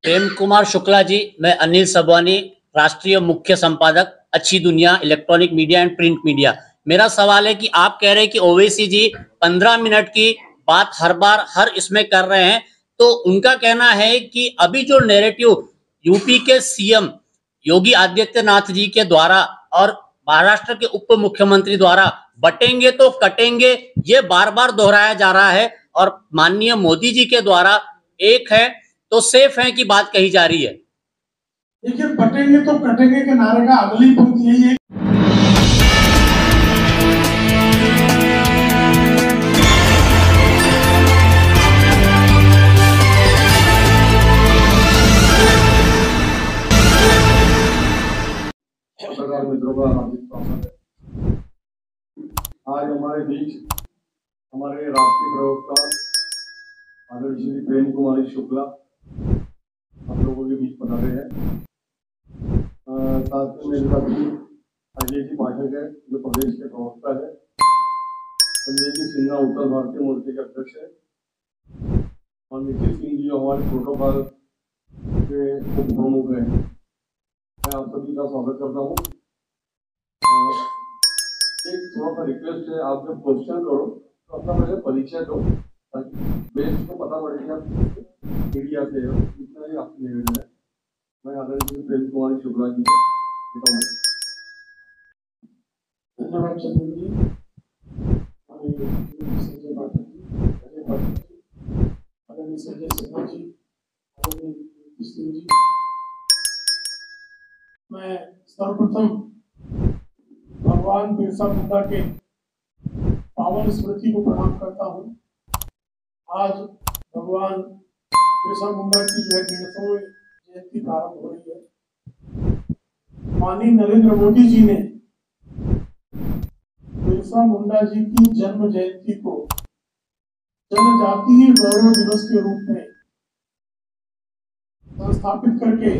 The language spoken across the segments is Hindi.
प्रेम कुमार शुक्ला जी, मैं अनिल सबवानी, राष्ट्रीय मुख्य संपादक, अच्छी दुनिया electronic media and print media. मेरा सवाल है कि आप कह रहे हैं कि ओवैसी जी 15 मिनट की बात हर बार हर इसमें कर रहे हैं, तो उनका कहना है कि अभी जो नैरेटिव यूपी के सीएम योगी आदित्यनाथ जी के द्वारा और महाराष्ट्र के उप मुख्यमंत्री द्वारा बटेंगे तो कटेंगे, ये बार बार दोहराया जा रहा है और माननीय मोदी जी के द्वारा एक है तो सेफ है की बात कही जा रही है। देखिए, बटेंगे तो कटेंगे के नारे का अगली पंक्ति यही है। पत्रकार मित्रों का हार्दिक स्वागत है। आज हमारे बीच हमारे राष्ट्रीय प्रवक्ता आदरणीय श्री प्रेम कुमार शुक्ला आप लोगों के बीच पधारे हैं। साथ में मेरे साथी अजय जी पाठक है जो प्रदेश के प्रवक्ता है, संजय जी सिन्हा उत्तर भारतीय मोर्चे के अध्यक्ष है और निखिल सिंह जी जो हमारे प्रोटोकॉल के उप प्रमुख हैं। मैं आप सभी का स्वागत करता हूँ। एक थोड़ा सा रिक्वेस्ट है, आप जब क्वेश्चन करो तो अपना पहले परिचय दो ताकि बेस को पता पड़े कि आप मीडिया से हो। इतना ही आपकी निवेदन है। मैं आदरणीय प्रेम कुमार शुक्ला जी धन्यवाद चंद्र जी, संजय पाठक जी, आदरणीय संजय सिन्हा जी, आदरणीय सिंह जी। मैं सर्वप्रथम भगवान बिरसा मुंडा के पावन स्मृति को प्रणाम करता हूँ। आज भगवान बिरसा मुंडा की जो है 150वीं जयंती प्रारंभ हो रही है। माननीय नरेंद्र मोदी जी ने बिरसा मुंडा जी की जन्म जयंती को जनजातीय गौरव दिवस के रूप में संस्थापित करके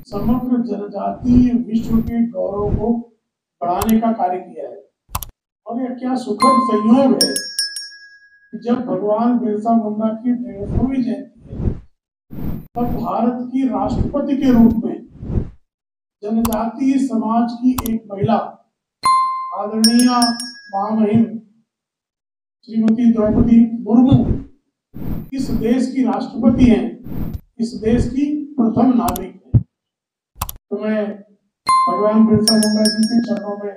समग्र जनजातीय विश्व के गौरव को बढ़ाने का कार्य किया है। और यह क्या सुखद संयोग है कि जब भगवान बिरसा मुंडा की 150वीं जयंती है तब भारत की राष्ट्रपति के रूप में जनजातीय समाज की एक महिला आदरणीय महामहिम श्रीमती द्रौपदी मुर्मू इस देश की राष्ट्रपति हैं, इस देश की प्रथम नागरिक है। तो मैं भगवान बिरसा मुंडा जी के चरणों में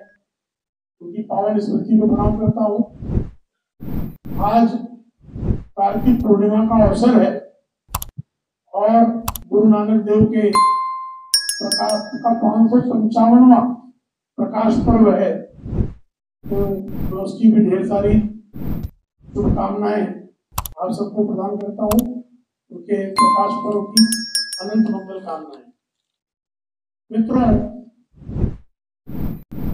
उनकी पावन स्मृति को प्रणाम करता हूँ। आज कार्तिक पूर्णिमा का अवसर है और गुरु नानक देव के प्रकाश का 555वां प्रकाश पर्व है, तो मैं उसकी भी ढेर सारी शुभकामनाएं आप सबको प्रदान करता हूँ। उनके प्रकाश पर्व की अनंत मंगल कामनाएं। मित्रों,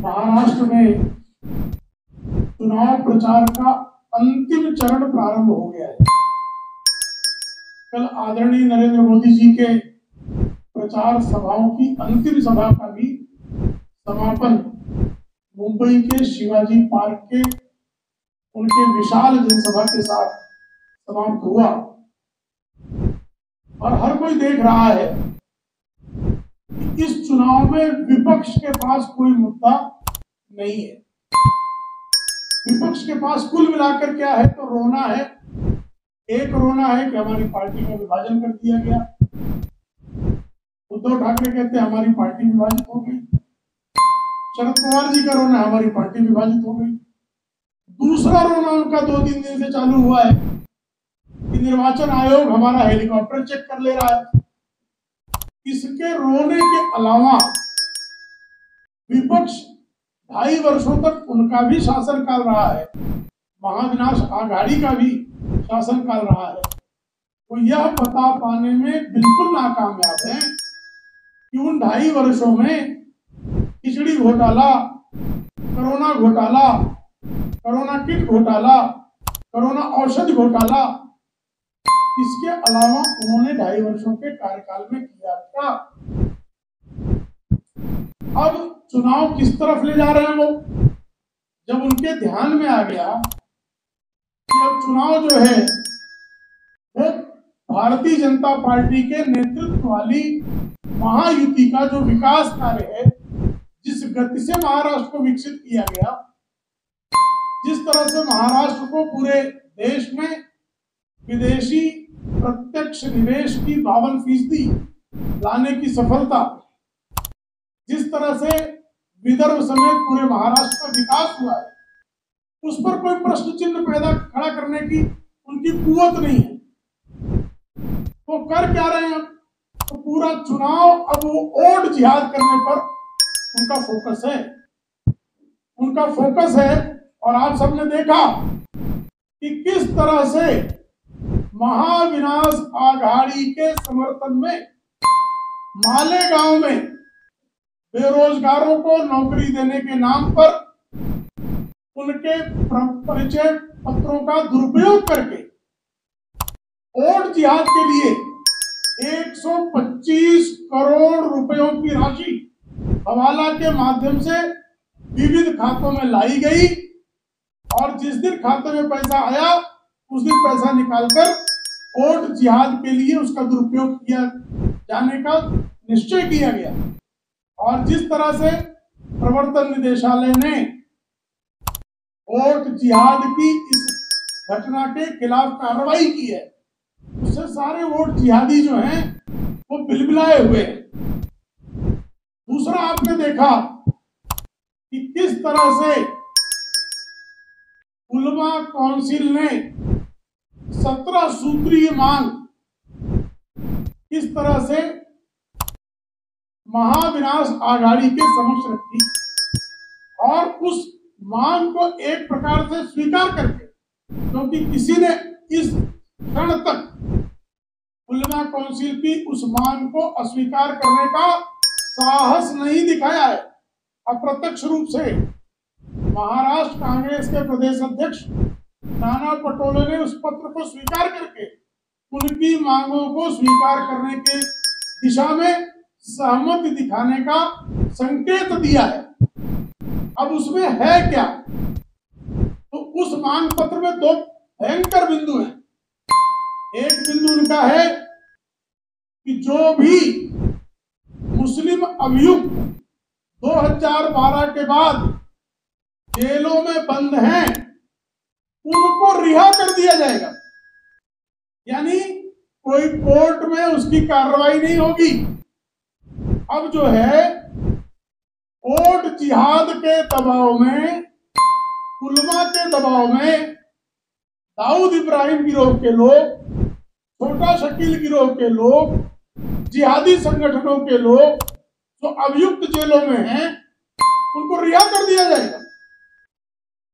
महाराष्ट्र में चुनाव प्रचार का अंतिम चरण प्रारंभ हो गया है। कल आदरणीय नरेंद्र मोदी जी के प्रचार सभाओं की अंतिम सभा का भी समापन मुंबई के शिवाजी पार्क के उनके विशाल जनसभा के साथ समाप्त हुआ और हर कोई देख रहा है कि इस चुनाव में विपक्ष के पास कोई मुद्दा नहीं है। विपक्ष के पास कुल मिलाकर क्या है तो रोना है। एक रोना है कि हमारी पार्टी का विभाजन कर दिया गया। उद्धव ठाकरे कहते हैं हमारी पार्टी विभाजित हो गई। शरद पवार जी का रोना है हमारी पार्टी विभाजित हो गई। दूसरा रोना उनका 2-3 दिन से चालू हुआ है कि निर्वाचन आयोग हमारा हेलीकॉप्टर चेक कर ले रहा है। इसके रोने के अलावा विपक्ष 2.5 वर्षों तक उनका भी शासनकाल रहा है, महाविनाश आघाड़ी का भी शासनकाल रहा है। तो यह बता पाने में बिल्कुल नाकामयाब है कि उन 2.5 वर्षों में खिचड़ी घोटाला, कोरोना घोटाला, कोरोना किट घोटाला, कोरोना औषध घोटाला, इसके अलावा उन्होंने 2.5 वर्षों के कार्यकाल में किया क्या? अब चुनाव किस तरफ ले जा रहे हैं लोग? जब उनके ध्यान में आ गया कि अब चुनाव जो है वो भारतीय जनता पार्टी के नेतृत्व वाली महायुति का जो विकास कार्य है, जिस गति से महाराष्ट्र को विकसित किया गया, जिस तरह से महाराष्ट्र को पूरे देश में विदेशी प्रत्यक्ष निवेश की 52% लाने की सफलता, जिस तरह से विदर्भ समेत पूरे महाराष्ट्र का विकास हुआ है, उस पर कोई प्रश्न चिन्ह पैदा खड़ा करने की उनकी कुवत नहीं है। वो कर क्या रहे हैं? तो पूरा चुनाव अब वो वोट जिहाद करने पर उनका फोकस है, उनका फोकस है। और आप सबने देखा कि किस तरह से महाविनाश आघाड़ी के समर्थन में मालेगांव में बेरोजगारों को नौकरी देने के नाम पर उनके परिचय पत्रों का दुरुपयोग करके वोट जिहाद के लिए 125 करोड़ रुपयों की राशि हवाला के माध्यम से विविध खातों में लाई गई, और जिस दिन खाते में पैसा आया उस दिन पैसा निकालकर वोट जिहाद के लिए उसका दुरुपयोग किया जाने का निश्चय किया गया। और जिस तरह से प्रवर्तन निदेशालय ने वोट जिहाद की इस घटना के खिलाफ कार्रवाई की है, उससे सारे वोट जिहादी जो हैं वो बिलबिलाए हुए हैं। दूसरा, आपने देखा कि किस तरह से उलमा काउंसिल ने 17 सूत्रीय मांग किस तरह से महाविनाश आघाड़ी के समक्ष रखी, और उस मांग को एक प्रकार से स्वीकार करके, क्योंकि किसी ने इस क्षण तक उलमा काउंसिल की उस मांग को अस्वीकार करने का साहस नहीं दिखाया है। अप्रत्यक्ष रूप से महाराष्ट्र कांग्रेस के प्रदेश अध्यक्ष नाना पटोले ने उस पत्र को स्वीकार करके उनकी मांगों को स्वीकार करने के दिशा में सहमति दिखाने का संकेत दिया है। अब उसमें है क्या? तो उस मांग पत्र में 2 भयंकर बिंदु हैं। एक बिंदु उनका है कि जो भी मुस्लिम अभियुक्त 2012 के बाद जेलों में बंद हैं, उनको रिहा कर दिया जाएगा। यानी कोई कोर्ट में उसकी कार्रवाई नहीं होगी। अब जो है वोट जिहाद के दबाव में, उलमा के दबाव में, दाऊद इब्राहिम गिरोह के लोग, छोटा शकील गिरोह के लोग, जिहादी संगठनों के लोग जो अभियुक्त जेलों में हैं, उनको रिहा कर दिया जाएगा।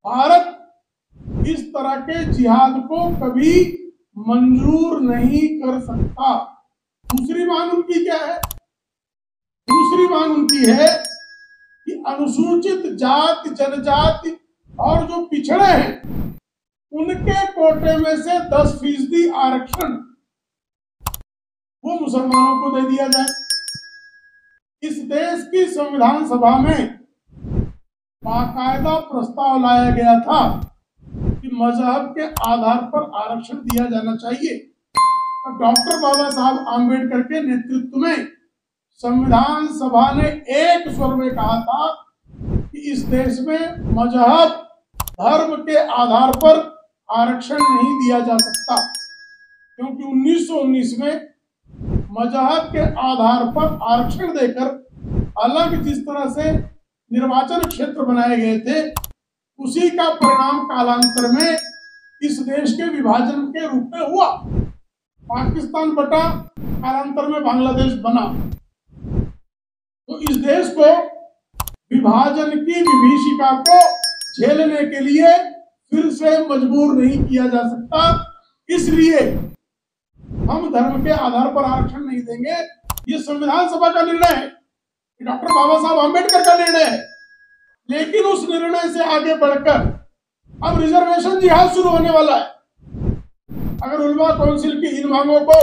भारत इस तरह के जिहाद को कभी मंजूर नहीं कर सकता। दूसरी मांग उनकी क्या है? दूसरी मांग उनकी है कि अनुसूचित जाति, जनजाति और जो पिछड़े हैं, उनके कोटे में से 10% आरक्षण वो मुसलमानों को दे दिया जाए। इस देश की संविधान सभा में बाकायदा प्रस्ताव लाया गया था कि मजहब के आधार पर आरक्षण दिया जाना चाहिए। तो डॉक्टर बाबा साहब आम्बेडकर के नेतृत्व में संविधान सभा ने एक स्वर में कहा था कि इस देश में मजहब, धर्म के आधार पर आरक्षण नहीं दिया जा सकता, क्योंकि 1919 में मजहब के आधार पर आरक्षण देकर अलग जिस तरह से निर्वाचन क्षेत्र बनाए गए थे, उसी का परिणाम कालांतर में इस देश के विभाजन के रूप में हुआ। पाकिस्तान बटा, कालांतर में बांग्लादेश बना। तो इस देश को विभाजन की विभीषिका को झेलने के लिए फिर से मजबूर नहीं किया जा सकता। इसलिए हम धर्म के आधार पर आरक्षण नहीं देंगे। ये संविधान सभा का निर्णय है, डॉक्टर बाबा साहब आम्बेडकर का निर्णय है। लेकिन उस निर्णय से आगे बढ़कर अब रिजर्वेशन जिहाद शुरू होने वाला है। अगर उलमा काउंसिल की इन मांगों को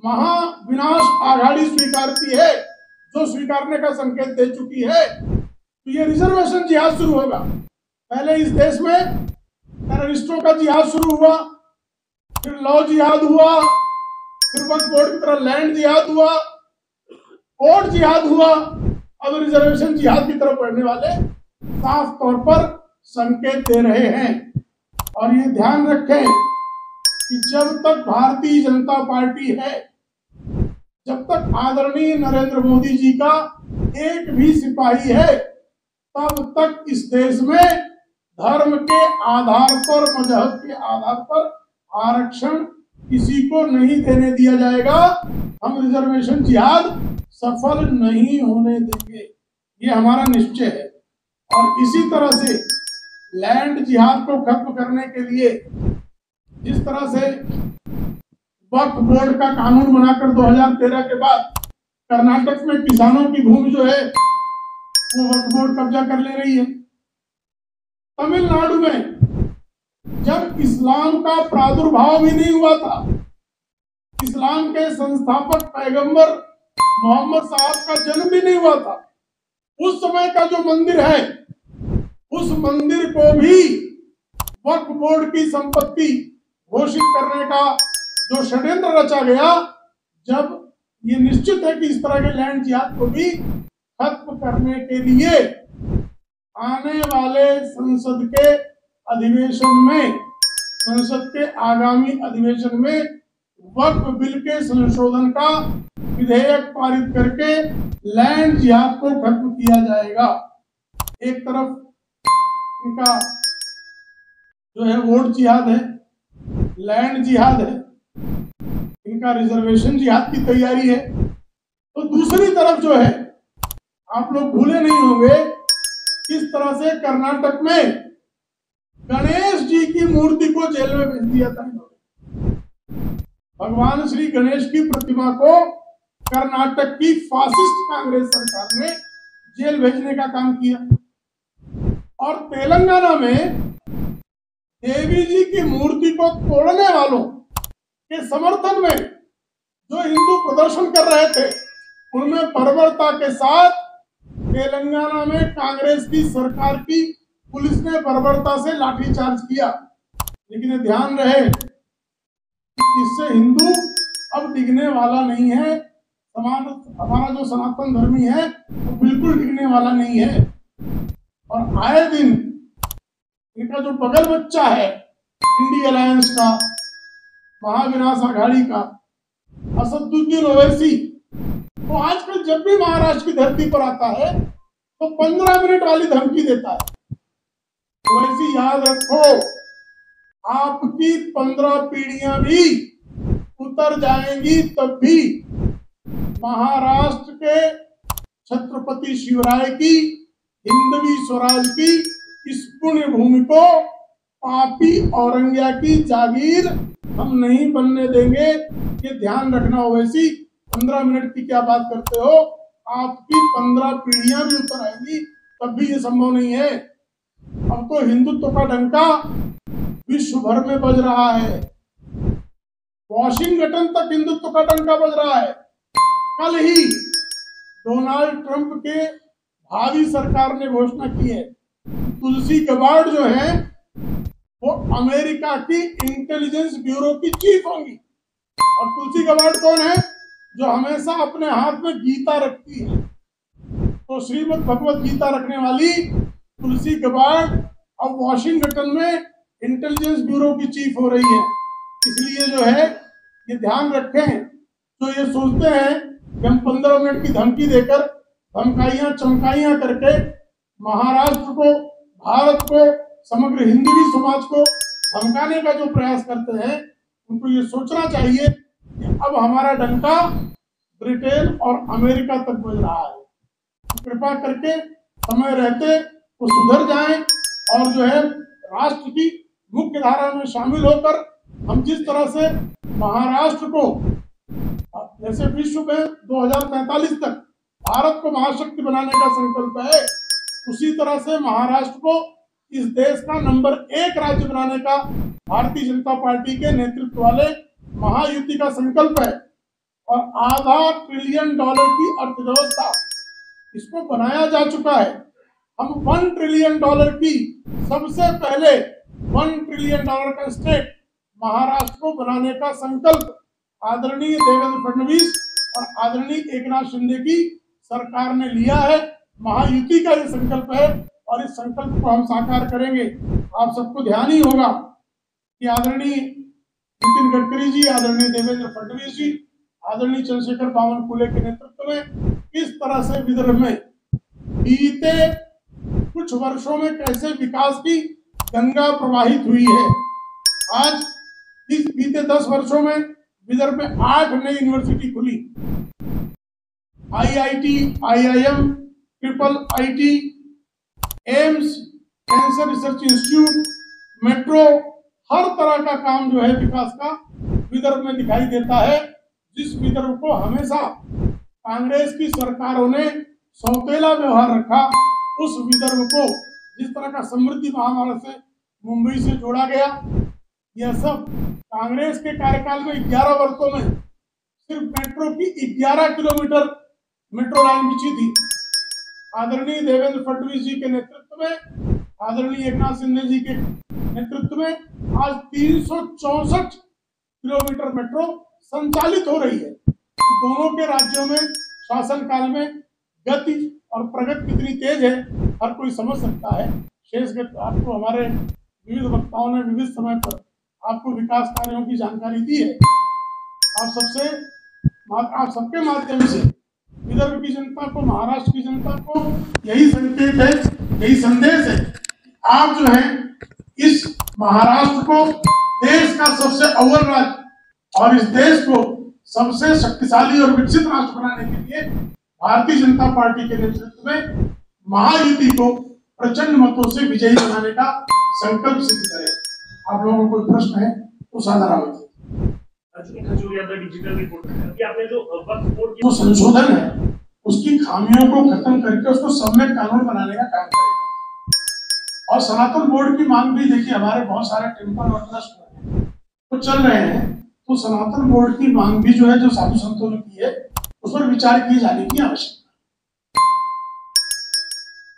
महाविनाश आघाड़ी स्वीकारती है, जो स्वीकारने का संकेत दे चुकी है, तो ये रिजर्वेशन जिहाद शुरू होगा। पहले इस देश में टेररिस्टों का जिहाद शुरू हुआ, फिर लॉ जिहाद हुआ, फिर वक्फ बोर्ड की तरह लैंड जिहाद हुआ, कोर्ट जिहाद हुआ। अब रिजर्वेशन जिहाद की तरफ बढ़ने वाले साफ तौर पर संकेत दे रहे हैं। और ये ध्यान रखें कि जब तक भारतीय जनता पार्टी है, जब तक आदरणीय नरेंद्र मोदी जी का एक भी सिपाही है, तब तक इस देश में धर्म के आधार पर, मजहब के आधार पर आरक्षण किसी को नहीं देने दिया जाएगा। हम रिजर्वेशन जिहाद सफल नहीं होने देंगे, ये हमारा निश्चय है। और इसी तरह से लैंड जिहाद को खत्म करने के लिए जिस तरह से वक्फ बोर्ड का कानून बनाकर 2013 के बाद कर्नाटक में किसानों की भूमि जो है वो वक्फ बोर्ड कब्जा कर ले रही है। तमिलनाडु में जब इस्लाम का प्रादुर्भाव भी नहीं हुआ था, इस्लाम के संस्थापक पैगंबर मोहम्मद साहब का जन्म भी नहीं हुआ था, उस समय का जो मंदिर है, उस मंदिर को भी वक्फ बोर्ड की संपत्ति घोषित करने का जो षड्यंत्र रचा गया, जब ये निश्चित है कि इस तरह के लैंड जिहाद को भी खत्म करने के लिए आने वाले संसद के अधिवेशन में, संसद के आगामी अधिवेशन में वक्फ बिल के संशोधन का विधेयक पारित करके लैंड जिहाद को खत्म किया जाएगा। एक तरफ इनका जो है वोट जिहाद है, लैंड जिहाद है, इनका रिजर्वेशन जिहाद की तैयारी है, तो दूसरी तरफ जो है, आप लोग भूले नहीं होंगे किस तरह से कर्नाटक में गणेश जी की मूर्ति को जेल में भेज दिया था। भगवान श्री गणेश की प्रतिमा को कर्नाटक की फासिस्ट कांग्रेस सरकार ने जेल भेजने का काम किया। और तेलंगाना में देवी जी की मूर्ति को तोड़ने वालों के समर्थन में जो हिंदू प्रदर्शन कर रहे थे, उनमें बर्बरता के साथ तेलंगाना में कांग्रेस की सरकार की पुलिस ने बर्बरता से लाठीचार्ज किया। लेकिन ये ध्यान रहे, इससे हिंदू अब डिगने वाला नहीं है। हमारा जो सनातन धर्मी है वो बिल्कुल डिगने वाला नहीं है। और आए दिन इनका जो बगल बच्चा है इंडी अलायंस का, महाविनाश आघाड़ी का, असदुद्दीन ओवैसी, वो आजकल जब भी महाराष्ट्र की धरती पर आता है तो 15 मिनट वाली धमकी देता है। तो ऐसी याद रखो, आपकी 15 पीढ़ियां भी उतर जाएंगी, तब भी महाराष्ट्र के छत्रपति शिवराय की, हिंदवी स्वराज की इस पुण्य भूमि को पापी औरंगिया की जागीर हम नहीं बनने देंगे। ये ध्यान रखना। ओवैसी 15 मिनट की क्या बात करते हो, आपकी 15 पीढ़ियां भी उतर आएंगी, तब भी ये संभव नहीं है। अब तो हिंदुत्व का डंका विश्व भर में बज रहा है, वॉशिंगटन तक हिंदुत्व का डंका बज रहा है। कल ही डोनाल्ड ट्रंप के भावी सरकार ने घोषणा की है, तुलसी गबार्ड जो है वो अमेरिका की इंटेलिजेंस ब्यूरो की चीफ होंगी। और तुलसी गबार्ड कौन है? जो हमेशा अपने हाथ में गीता रखती है। तो श्रीमद् भगवत गीता रखने वाली तुलसी गबार्ड अब वॉशिंगटन में इंटेलिजेंस ब्यूरो की चीफ हो रही है। इसलिए जो है ये ध्यान रखें, तो ये सोचते हैं कि हम 15 मिनट की धमकी देकर, धमकाइयां चमकाइयां करके महाराष्ट्र को, भारत को, समग्र हिंदवी समाज को धमकाने का जो प्रयास करते हैं, उनको ये सोचना चाहिए कि अब हमारा डंका ब्रिटेन और अमेरिका तक बज रहा है। कृपा करके समय रहते वो सुधर जाएं और जो है राष्ट्र की मुख्य धारा में शामिल होकर हम जिस तरह से महाराष्ट्र को, जैसे विश्व में 2043 तक भारत को महाशक्ति बनाने का संकल्प है, उसी तरह से महाराष्ट्र को इस देश का नंबर 1 राज्य बनाने का भारतीय जनता पार्टी के नेतृत्व वाले महायुति का संकल्प है। और $500 ट्रिलियन की अर्थव्यवस्था, इसको बनाया जा चुका है। हम $1 ट्रिलियन की, सबसे पहले $1 ट्रिलियन का स्टेट महाराष्ट्र को बनाने का संकल्प आदरणीय देवेंद्र फडणवीस और आदरणीय एकनाथ शिंदे की सरकार ने लिया है। महायुति का ये संकल्प है और इस संकल्प को हम साकार करेंगे। आप सबको ध्यान ही होगा कि आदरणीय नितिन गडकरी जी, आदरणीय देवेंद्र फडणवीस जी, आदरणीय चंद्रशेखर बावनकुले के नेतृत्व में किस तरह से विदर्भ में बीते कुछ वर्षों में कैसे विकास की गंगा प्रवाहित हुई है। आज इस बीते 10 वर्षों में विदर्भ में 8 नई यूनिवर्सिटी खुली, IIT, IIM, triple IT, AIIMS, cancer research institute, metro, हर तरह का काम जो है विकास का विदर्भ में दिखाई देता है। जिस विदर्भ को हमेशा कांग्रेस की सरकारों ने सौतेला व्यवहार रखा, उस विदर्भ को जिस तरह का समृद्धि महामार्ग से मुंबई से जोड़ा गया, यह सब कांग्रेस के कार्यकाल में 11 वर्षों में सिर्फ मेट्रो की 11 किलोमीटर मेट्रो लाइन बिछी थी। आदरणीय देवेंद्र फडणवीस जी के नेतृत्व में, आदरणीय एकनाथ शिंदे जी के नेतृत्व में आज 364 किलोमीटर मेट्रो संचालित हो रही है। दोनों के राज्यों में शासनकाल में गति और प्रगति कितनी तेज है हर कोई समझ सकता है। शेषगत आपको हमारे विविध वक्ताओं ने विविध समय पर आपको विकास कार्यों की जानकारी दी है। आप सबके माध्यम से विदर्भ की जनता को, महाराष्ट्र की जनता को यही संकेत है, यही संदेश है। आप जो है इस महाराष्ट्र को देश का सबसे अव्वल राज्य और इस देश को सबसे शक्तिशाली और विकसित राष्ट्र बनाने के लिए भारतीय जनता पार्टी के नेतृत्व में महायुति को प्रचंड मतों से विजयी बनाने का संकल्प सिद्ध करें। आप लोगों को प्रश्न है तो साझा रखें। जो संशोधन है उसकी खामियों को खत्म करके उसको सम्यक कानून बनाने का काम करेगा। और सनातन बोर्ड की मांग भी देखिए, हमारे बहुत सारे टेम्पल और ट्रस्ट तो चल रहे हैं, तो सनातन बोर्ड की मांग भी जो है, जो साधु संतों ने की है, उस पर विचार किए जाने की आवश्यकता।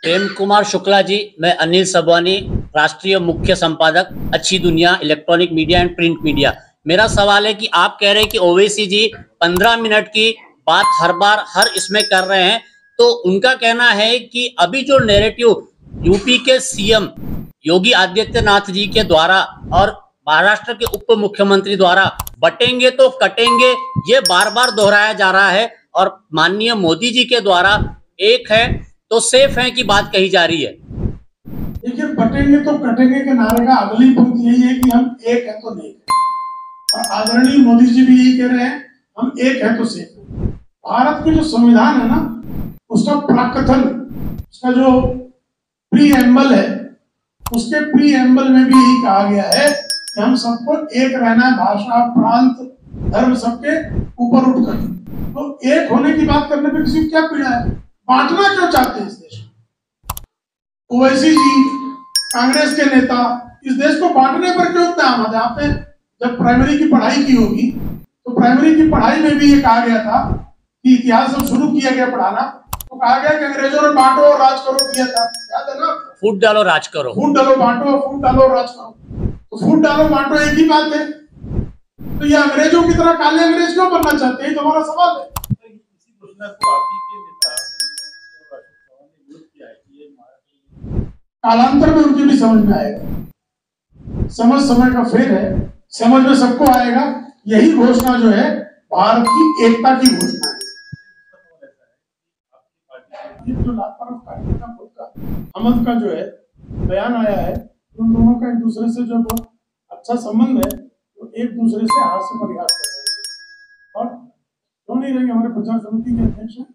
प्रेम कुमार शुक्ला जी, मैं अनिल सबवानी, राष्ट्रीय मुख्य संपादक, अच्छी दुनिया electronic media and print media. मेरा सवाल है कि आप कह रहे हैं कि ओवैसी जी 15 मिनट की बात हर बार हर इसमें कर रहे हैं, तो उनका कहना है कि अभी जो नैरेटिव यूपी के सीएम योगी आदित्यनाथ जी के द्वारा और महाराष्ट्र के उप मुख्यमंत्री द्वारा बटेंगे तो कटेंगे, ये बार बार दोहराया जा रहा है, और माननीय मोदी जी के द्वारा एक है तो सेफ है की बात कही जा रही है। देखिए, बटेंगे तो कटेंगे के नारे का अगली पंक्ति यही है कि हम एक है तो नहीं, और आदरणीय मोदी जी भी यही कह रहे हैं हम एक है तो सेफ है। भारत के जो संविधान है ना, उसका प्राकथन, उसका जो प्रीएम्बल है, उसके प्रीएम्बल में भी यही कहा गया है कि हम सबको एक रहना है, भाषा, प्रांत, धर्म सबके ऊपर उठकर। तो एक होने की बात करने पे किसी को क्या पीड़ा है? बांटना क्यों चाहते हैं इस देश को? ओवैसी जी, कांग्रेस के नेता इस देश को बांटने पर क्यों इतना आमद है? आपने जब प्राइमरी की पढ़ाई की होगी तो प्राइमरी की पढ़ाई में भी ये कहा गया था कि इतिहास जब शुरू किया गया पढ़ाना, तो कहा गया कि अंग्रेजों ने बांटो और राज करो किया था, याद है ना? फूट डालो राज करो, फूट डालो बांटो, फूट डालो राज करो। तो फूट डालो बांटो एक ही बात है। तो ये अंग्रेजों की तरह काले अंग्रेज क्यों बनना चाहते हैं? तुम्हारा सवाल है। कालांतर में उनकी भी समझ में आएगा। समझ समय का फेर है, समझ में सबको आएगा। यही घोषणा जो है भारत की एकता की घोषणा है। जो अहमद का जो है बयान आया है, उन दोनों का एक दूसरे से जो बहुत अच्छा संबंध है, तो एक दूसरे से हास्य परिहास कर रहे थे। और क्यों नहीं रहेंगे? हमारे प्रचार समिति के अध्यक्ष हैं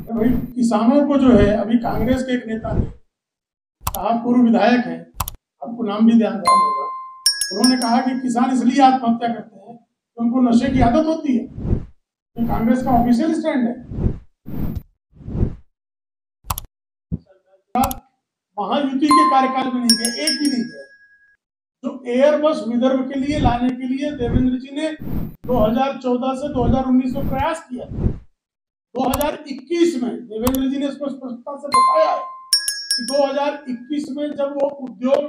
भाई। किसानों को जो है, अभी कांग्रेस के एक नेता ने, आप पूर्व विधायक हैं, आपको नाम भी ध्यान होगा, उन्होंने कहा कि किसान इसलिए आत्महत्या करते हैं कि उनको नशे की आदत होती है। ये कांग्रेस का ऑफिशियल स्टैंड है। महायुति के कार्यकाल में नहीं गया, एक भी नहीं गया। जो एयरबस विदर्भ के लिए लाने के लिए देवेंद्र जी ने 2014 से 2019 में प्रयास किया। 2021 में देवेंद्र जी ने इसको स्पष्टता से बताया है कि 2021 में जब वो उद्योग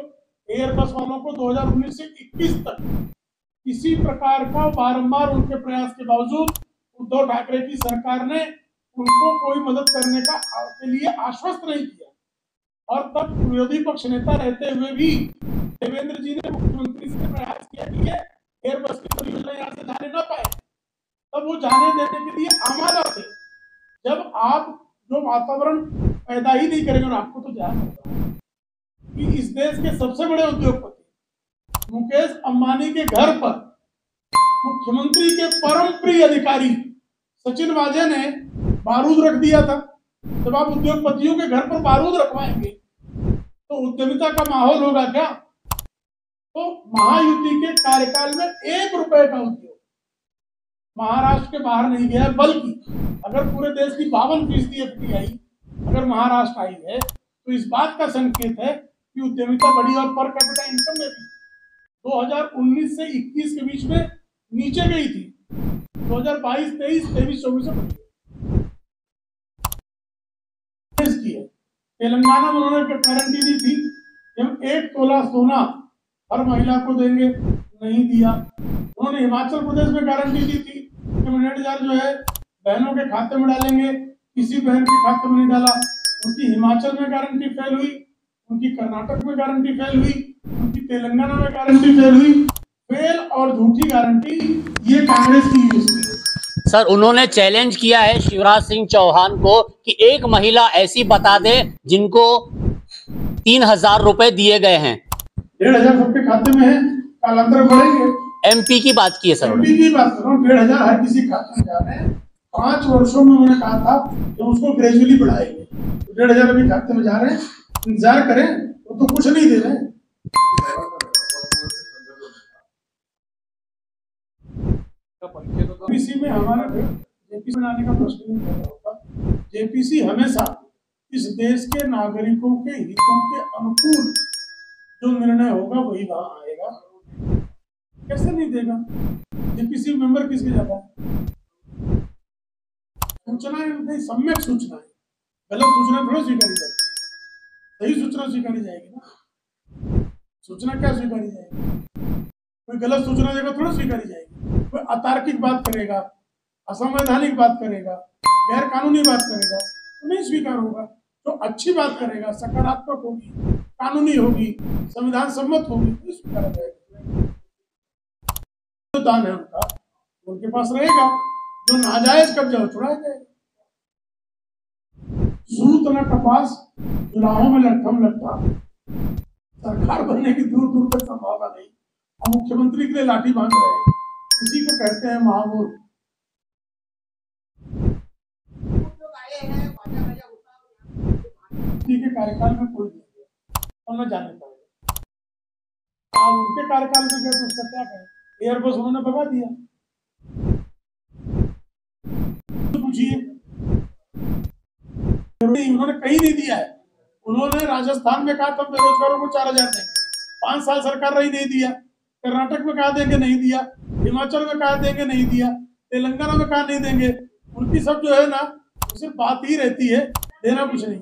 एयरबस वालों को 2019 से 21 तक किसी प्रकार का बारंबार उनके प्रयास के बावजूद उद्धव ठाकरे की सरकार ने उनको कोई मदद करने के लिए आश्वस्त नहीं किया। और तब विरोधी पक्ष नेता रहते हुए भी देवेंद्र जी ने मुख्यमंत्री से प्रयास किया कि ये एयरबस की परियोजना यहाँ से जाने न पाए, तब वो जाने देने के लिए आमादा थे। जब आप जो वातावरण पैदा ही नहीं करेंगे, और आपको तो ध्यान होगा कि इस देश के सबसे बड़े उद्योगपति मुकेश अंबानी के घर पर मुख्यमंत्री के परम प्रिय अधिकारी सचिन वाजे ने बारूद रख दिया था। जब आप उद्योगपतियों के घर पर बारूद रखवाएंगे तो उद्यमिता का माहौल होगा क्या? तो महायुति के कार्यकाल में 1 रुपए का उद्योग महाराष्ट्र के बाहर नहीं गया, बल्कि अगर पूरे देश की 52% FDI अगर महाराष्ट्र आई है तो इस बात का संकेत है कि उद्यमिता बढ़ी। और पर कैपिटा इनकम में भी 2019 से 21 के बीच में नीचे गई थी, 2022, 23, 24 से बढ़ी की है। तेलंगाना में उन्होंने गारंटी दी थी कि हम 1 तोला सोना हर महिला को देंगे, नहीं दिया। उन्होंने हिमाचल प्रदेश में गारंटी दी थी कि 1,000 जो है बहनों के खाते में डालेंगे, किसी बहन के खाते में नहीं डाला। उनकी हिमाचल में गारंटी फेल हुई, उनकी कर्नाटक में गारंटी फेल हुई, उनकी तेलंगाना में गारंटी फेल हुई। फेल और झूठी गारंटी ये कांग्रेस की यूज की है। सर, उन्होंने चैलेंज किया है शिवराज सिंह चौहान को कि एक महिला ऐसी बता दे जिनको 3,000 रुपए दिए गए हैं। 1,500 सबके खाते में है, कालांतर बढ़ेंगे। MP की बात की है सर, MP की बात कर रहा हूँ। 1,500 हर किसी खाते में जा रहे हैं। 5 वर्षों में उन्होंने कहा था कि उसको ग्रेजुअली बढ़ाएंगे, 1,500 अभी खाते में जा रहे हैं। इंतजार करें, वो तो कुछ नहीं दे रहे हैं। जेपीसी में हमारा जेपीसी बनाने का प्रश्न नहीं पैदा होगा। जेपीसी हमेशा इस देश के नागरिकों के हितों के अनुकूल जो निर्णय होगा वही वहां आएगा। कैसे नहीं देगा? जेपीसी मेंबर किसके जाता है? सूचना नहीं, सम्यक सूचना है। गलत सूचना थोड़ा स्वीकारी जाएगी, सही सूचना स्वीकारी जाएगी ना। सूचना क्या स्वीकारी जाएगी? कोई गलत सूचना देगा थोड़ा स्वीकारी जाएगी। कोई अतार्किक बात करेगा, असंवैधानिक बात करेगा, गैर कानूनी बात करेगा तो नहीं स्वीकार होगा। तो अच्छी बात करेगा, सकारात्मक होगी, कानूनी होगी, संविधान सम्मत होगी तो स्वीकार जाएगा। जो दान है उनका उनके पास रहेगा, जो नाजायज कब्जा हो छुड़ाया जाएगा। सूत न कपास चुनावों में लट्ठम लट्ठा, सरकार बनने की दूर दूर तक संभावना नहीं। हम मुख्यमंत्री के लिए लाठी बांध रहे हैं, इसी को कहते हैं महामूर्ख। के कार्यकाल में कोई नहीं और न जाने पाएगा। आप उनके कार्यकाल में गए तो उसका क्या कहें? एयरबस उन्होंने भगा दिया। पूछिए, उन्होंने कहीं नहीं दिया है। उन्होंने राजस्थान में कहा था बेरोजगारों को 4,000 देंगे, 5 साल सरकार रही, नहीं दिया। कर्नाटक में कहा देंगे, नहीं दिया। हिमाचल में कहा देंगे, नहीं दिया। तेलंगाना में कहा नहीं देंगे। उनकी सब जो है ना सिर्फ बात ही रहती है, देना कुछ नहीं।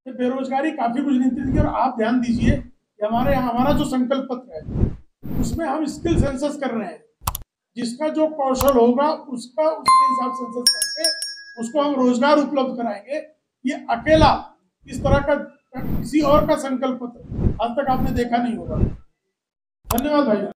बेरोजगारी काफी कुछ नहीं थी। और आप ध्यान दीजिए कि हमारा जो संकल्प पत्र है उसमें हम स्किल सेंसस कर रहे हैं। जिसका जो कौशल होगा उसके हिसाब से सेंसस करके उसको हम रोजगार उपलब्ध कराएंगे। ये अकेला इस तरह का किसी और का संकल्प पत्र आज तक आपने देखा नहीं होगा। धन्यवाद भाई।